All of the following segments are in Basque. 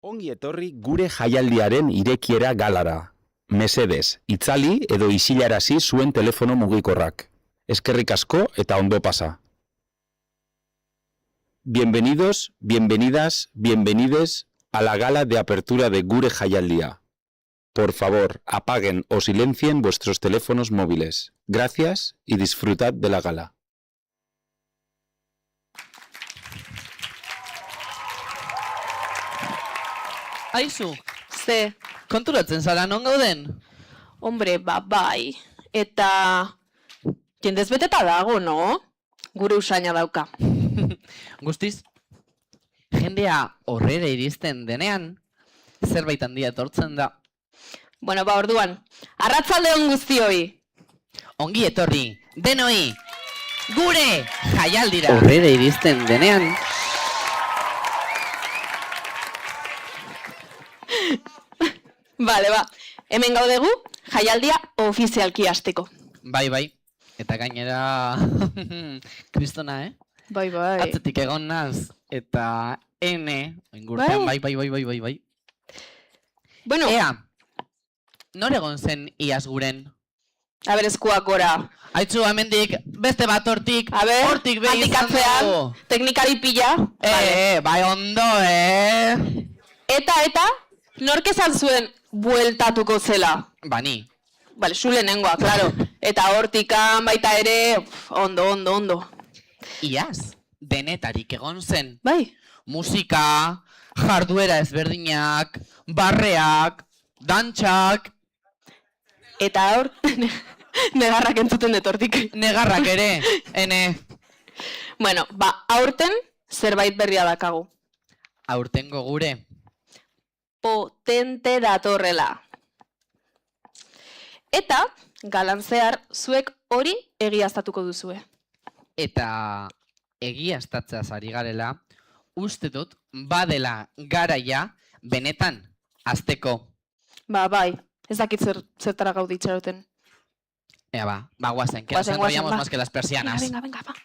Ongi etorri gure jaialdiaren irekiera galara. Mesedez, itzali edo isilarazi zuen telefono mugikorrak. Eskerrik asko eta ondo pasa. Bienvenidos, bienvenidas, bienvenides a la gala de apertura de gure jaialdia. Por favor, apaguen o silencien vuestros teléfonos móviles. Gracias y disfrutad de la gala. Aizu, Ze, konturatzen zara non gauden? hombre, bai. Eta jendez beteta dago, no? Gure usaina dauka. Guztiz, jendea horrera iristen denean, zerbait handia etortzen da. Bueno, orduan, arratsalde on guztioi. Ongi etorri, denoi, gure jaialdira. Horrera iristen denean. Vale, hemen gaudegu, jaialdia ofizialki hasteko. Bai, eta gainera, kristona, Bai. Atzetik egon naz, eta ingurtean, bai. Bueno, Ea, nor egon zen iaz guren? a ber, eskuak gora. Aitzu, hemendik, beste bat hortik, A ber, hortik behi handik izan atzean, dugu. teknikari pila. Bai ondo, Eta, nork esan zuen bueltatuko zela? Bani. Bale, zu lehenengoa, claro. Eta hortikan baita ere, ondo. Iaz, denetarik egon zen. Bai, Musika, jarduera ezberdinak, barreak, dantxak, eta hor, negarrak entzuten detortik. negarrak ere, ene. Bueno, aurten zerbait berria dakagu. Aurtengo gure. Potente datorrela. Eta, galan zehar, zuek hori egiaztatuko duzue. Eta egiaztatzeaz ari garela, uste dut badela garaia benetan hasteko. Bai, ez dakit zertara gaude itxaroten. Ea guazen, que nos Guazen, enrollamos ba. más que las persianas. Venga, ba. Pasatu.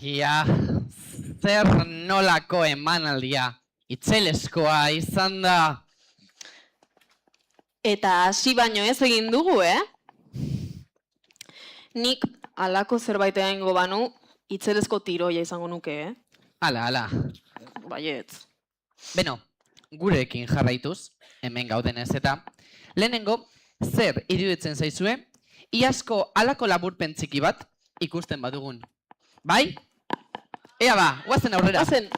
Ia, zer nolako emanaldia, itzelezkoa izan da. Eta hasi baino ez egin dugu, Nik alako zerbait egingo banu, itzelezko tiroia izango nuke, Hala. Baietz. Beno, gurekin jarraituz, hemen gaudenez eta, lehenengo, zer iruditzen zaizue, iazko alako laburpen txiki bat ikusten badugun. Bai? Ea guazen aurrera. Guazen.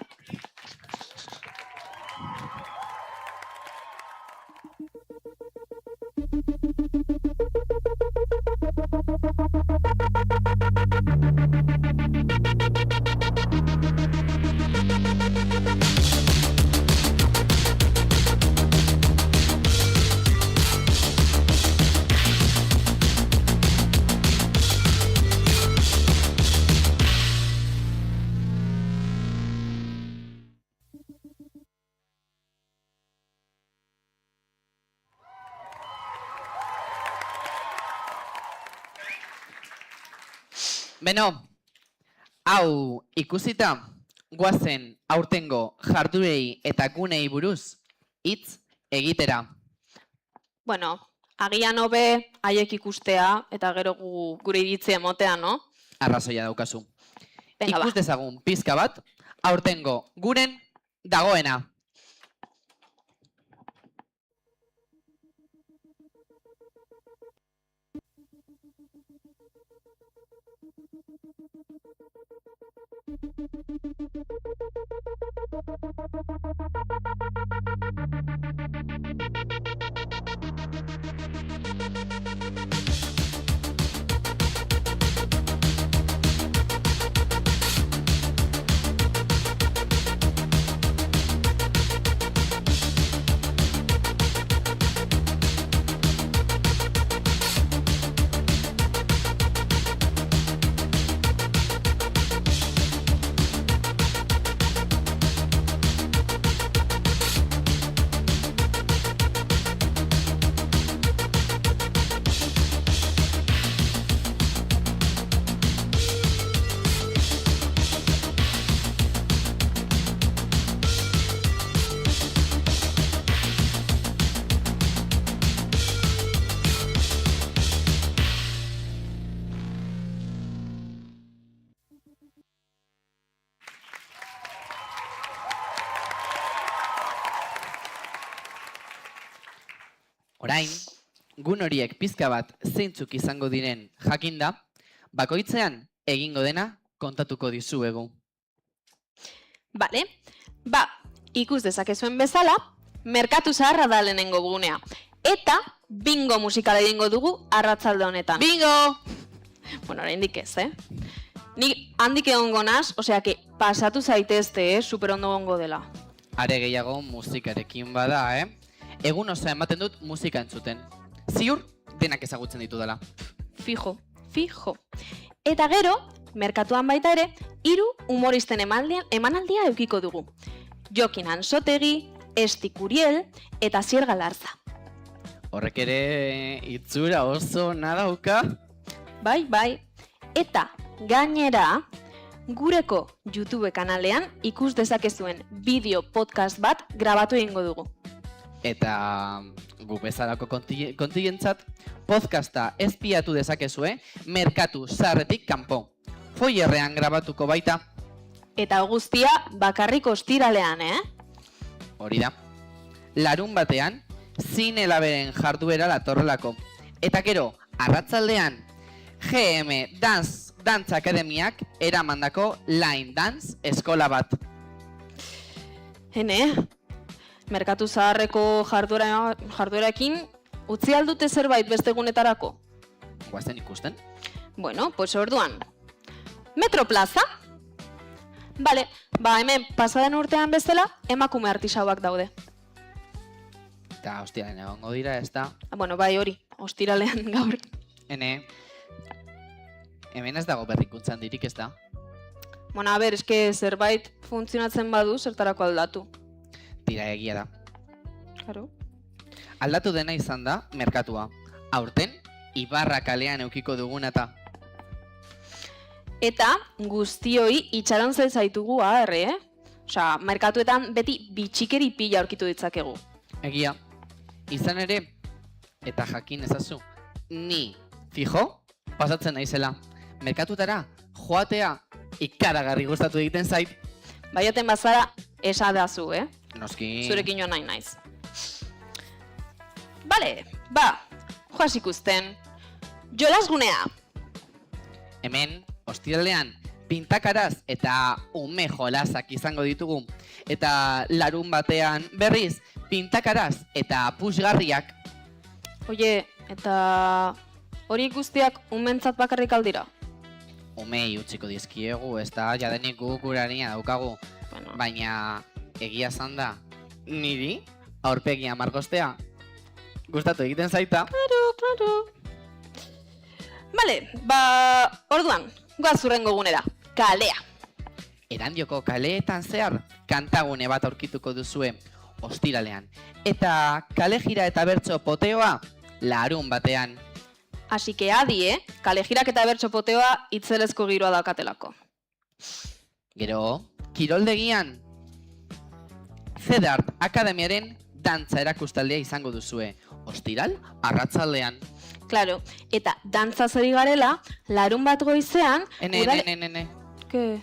Beno, hau ikusita, guazen aurtengo jardurei eta gunei buruz hitz egitera. Bueno, agian hobe haiek ikustea eta gero gure iritzia emotea, no? Arrazoia daukazu. Venga, Ikus dezagun pizka bat, aurtengo guren dagoena. Orain, gun horiek pizka bat zeintzuk izango diren jakinda, bakoitzean egingo dena kontatuko dizuegu. Bale, ikus dezakezuen bezala, merkatu zaharra da lehenengo gunea. Eta bingo musikala egingo dugu arratzalde honetan. Bingo! Bueno, oraindik ez, Ni handik egongo naz, osea que pasatu zaitezte, super ondo gongo dela. Are gehiago musikarekin bada, Egun osa ematen dut musika entzuten. Ziur, denak ezagutzen ditu dela. Fijo. Eta gero, merkatuan baita ere, 3 humoristen emanaldia eukiko dugu. Jokin Ansotegi, Esti Curiel eta Zier Galarza. Horrek ere itzura oso nadauka. Bai. Eta gainera, gureko YouTube kanalean ikus dezakezuen bideo podcast bat grabatu egingo dugu. Eta gu bezalako kontigentzat, podcasta espiatu dezakezue merkatu zaharretik kanpo. Foierrean grabatuko baita. Eta guztia bakarrik ostiralean, Hori da. Larun batean, Zine Laberen jarduera datorrelako. Eta gero, arratzaldean, GM Dance Akademiak eramandako Line Dance eskola bat. Merkatu zaharreko jarduerakin utzi aldute zerbait beste egunetarako? Guazen ikusten? Bueno, pues orduan. Metroplaza? Bale, hemen pasaden urtean bezala emakume artisauak daude. Eta ostiralean egongo dira, ez da? Bueno, bai hori, ostiralean gaur. Hemen ez dago berrikuntzan dirik, ez da? Bueno, eske zerbait funtzionatzen badu zertarako aldatu. Tira egia da. Claro. Aldatu dena izan da, merkatua. Aurten, Ibarra kalean eukiko duguna eta. Eta guztioi itxaron zaitugu Osea, merkatuetan beti bitxikeri pila aurkitu ditzakegu. Egia. Izan ere, eta jakin ezazu, ni, fijo, pasatzen naizela. Merkatutara, joatea, ikaragarri gustatu egiten zait. Baioten bazara, esadazu, Noski. Zurekin joan nahi naiz. Bale, joaz ikusten. Jolasgunea. Hemen, ostiralean, pintakaraz eta ume jolasak izango ditugu. Eta larun batean berriz, pintakaraz eta pusgarriak. Oie, eta hori guztiak umentzat bakarrik aldira? Umei utziko dizkiegu, ez da, jadenik gurania daukagu. Bueno. Baina, egia zanda, niri, aurpegia markostea, gustatu egiten zaita. Claro. Bale, orduan, goaz hurrengo gunera, kalea. Erandioko kaleetan zehar, kantagune bat aurkituko duzue, ostiralean. Eta kale jira eta bertso poteoa, larun batean. Así que adi, kalejirak eta bertxopoteoa itzelezko giroa daukatelako. Gero, kiroldegian, Zedart Akademiaren dantza erakustaldea izango duzue. Ostiral, arratzaldean. Claro, eta dantza zeri garela, larun bat goizean... Ene. Ke?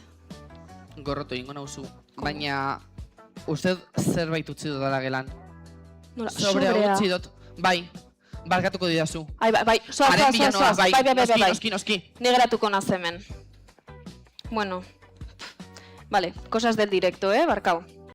Gorroto ingo nauzu. Baina, uste zerbait utzi dudala gelan. Nola, Sobrea utzi dut. Bai, barkatuko didazu. Ai, bai, Haren bila noa, bai, noski. Negratuko nazemen. Bueno, vale, cosas del directo, barkau.